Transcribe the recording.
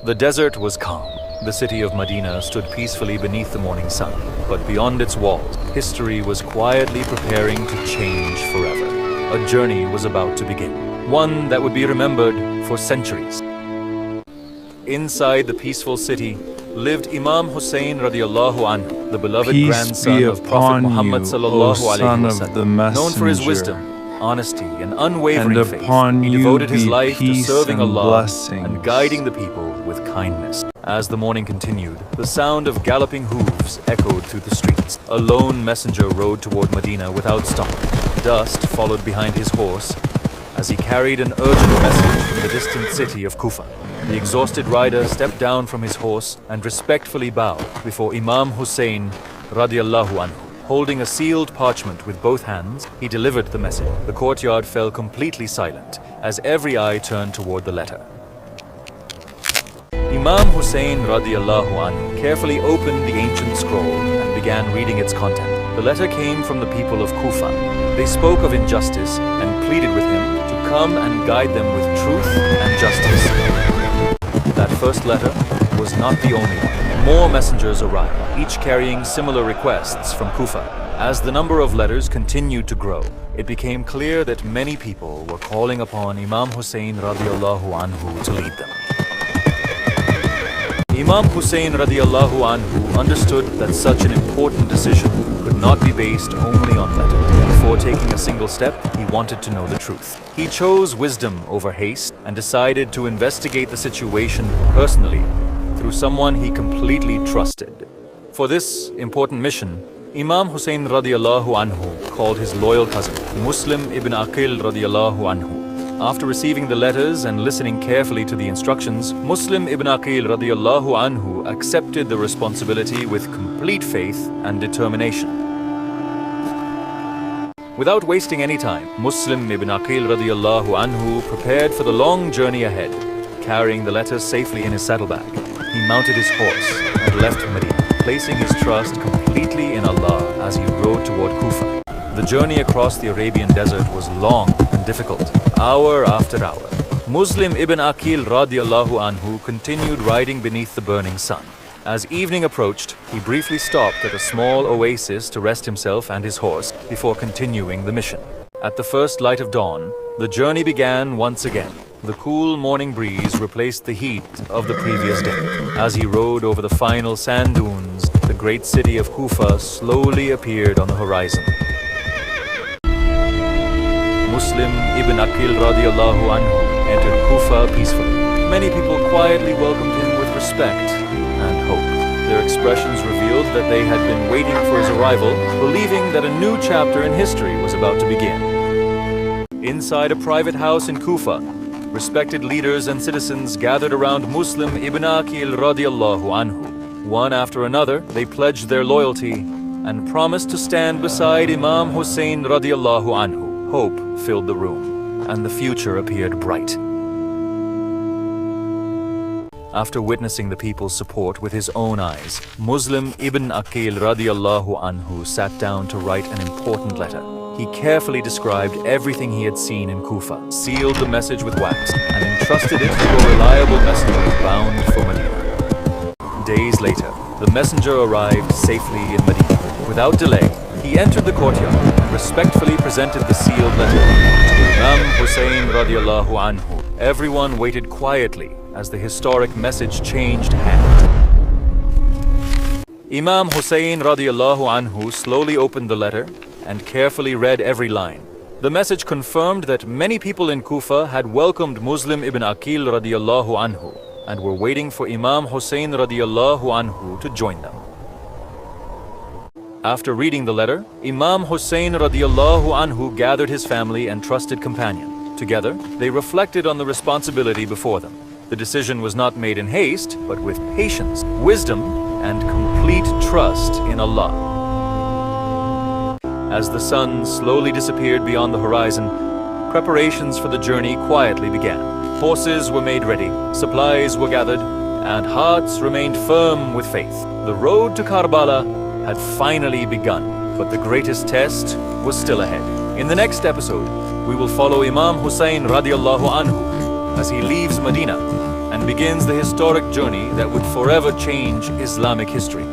The desert was calm. The city of Medina stood peacefully beneath the morning sun. But beyond its walls, history was quietly preparing to change forever. A journey was about to begin, one that would be remembered for centuries. Inside the peaceful city lived Imam Hussein radiallahu anhu, the beloved grandson of Prophet Muhammad sallallahu alaihi wasallam, known for his wisdom, honesty, and unwavering faith. He devoted his life to serving Allah and guiding the people with kindness. As the morning continued, the sound of galloping hooves echoed through the streets. A lone messenger rode toward Medina without stopping. Dust followed behind his horse as he carried an urgent message from the distant city of Kufa. The exhausted rider stepped down from his horse and respectfully bowed before Imam Hussein radiallahu anhu. Holding a sealed parchment with both hands, he delivered the message. The courtyard fell completely silent as every eye turned toward the letter. Imam Hussein radiallahu anhu carefully opened the ancient scroll and began reading its content. The letter came from the people of Kufa. They spoke of injustice and pleaded with him to come and guide them with truth and justice. That first letter was not the only one. More messengers arrived, each carrying similar requests from Kufa. As the number of letters continued to grow, it became clear that many people were calling upon Imam Hussein radiallahu anhu to lead them. Imam Hussein radiallahu anhu understood that such an important decision could not be based only on letter. Before taking a single step, he wanted to know the truth. He chose wisdom over haste and decided to investigate the situation personally through someone he completely trusted. For this important mission, Imam Hussein radiallahu anhu called his loyal cousin, Muslim ibn Aqil radiallahu anhu. After receiving the letters and listening carefully to the instructions, Muslim ibn Aqil radiallahu anhu accepted the responsibility with complete faith and determination. Without wasting any time, Muslim ibn Aqil radiallahu anhu prepared for the long journey ahead. Carrying the letters safely in his saddlebag, he mounted his horse and left Medina, placing his trust completely in Allah as he rode toward Kufa. The journey across the Arabian desert was long and difficult, hour after hour. Muslim ibn Aqil radiallahu anhu continued riding beneath the burning sun. As evening approached, he briefly stopped at a small oasis to rest himself and his horse before continuing the mission. At the first light of dawn, the journey began once again. The cool morning breeze replaced the heat of the previous day. As he rode over the final sand dunes, the great city of Kufa slowly appeared on the horizon. Muslim ibn Aqil radiallahu anhu entered Kufa peacefully. Many people quietly welcomed him with respect and hope. Their expressions revealed that they had been waiting for his arrival, believing that a new chapter in history was about to begin. Inside a private house in Kufa, respected leaders and citizens gathered around Muslim ibn Aqil radiallahu anhu. One after another, they pledged their loyalty and promised to stand beside Imam Hussein radiallahu anhu. Hope filled the room, and the future appeared bright. After witnessing the people's support with his own eyes, Muslim ibn Aqil radiallahu anhu sat down to write an important letter. He carefully described everything he had seen in Kufa, sealed the message with wax, and entrusted it to a reliable messenger bound for Medina. Days later, the messenger arrived safely in Medina. Without delay, he entered the courtyard and respectfully presented the sealed letter to Imam Hussein radiallahu anhu. Everyone waited quietly as the historic message changed hands. Imam Hussein radiallahu anhu slowly opened the letter and carefully read every line. The message confirmed that many people in Kufa had welcomed Muslim ibn Aqil radiallahu anhu and were waiting for Imam Hussein radiallahu anhu to join them. After reading the letter, Imam Hussein radiallahu anhu gathered his family and trusted companion. Together, they reflected on the responsibility before them. The decision was not made in haste, but with patience, wisdom, and complete trust in Allah. As the sun slowly disappeared beyond the horizon, preparations for the journey quietly began. Horses were made ready, supplies were gathered, and hearts remained firm with faith. The road to Karbala had finally begun, but the greatest test was still ahead. In the next episode, we will follow Imam Hussein radiallahu anhu as he leaves Medina and begins the historic journey that would forever change Islamic history.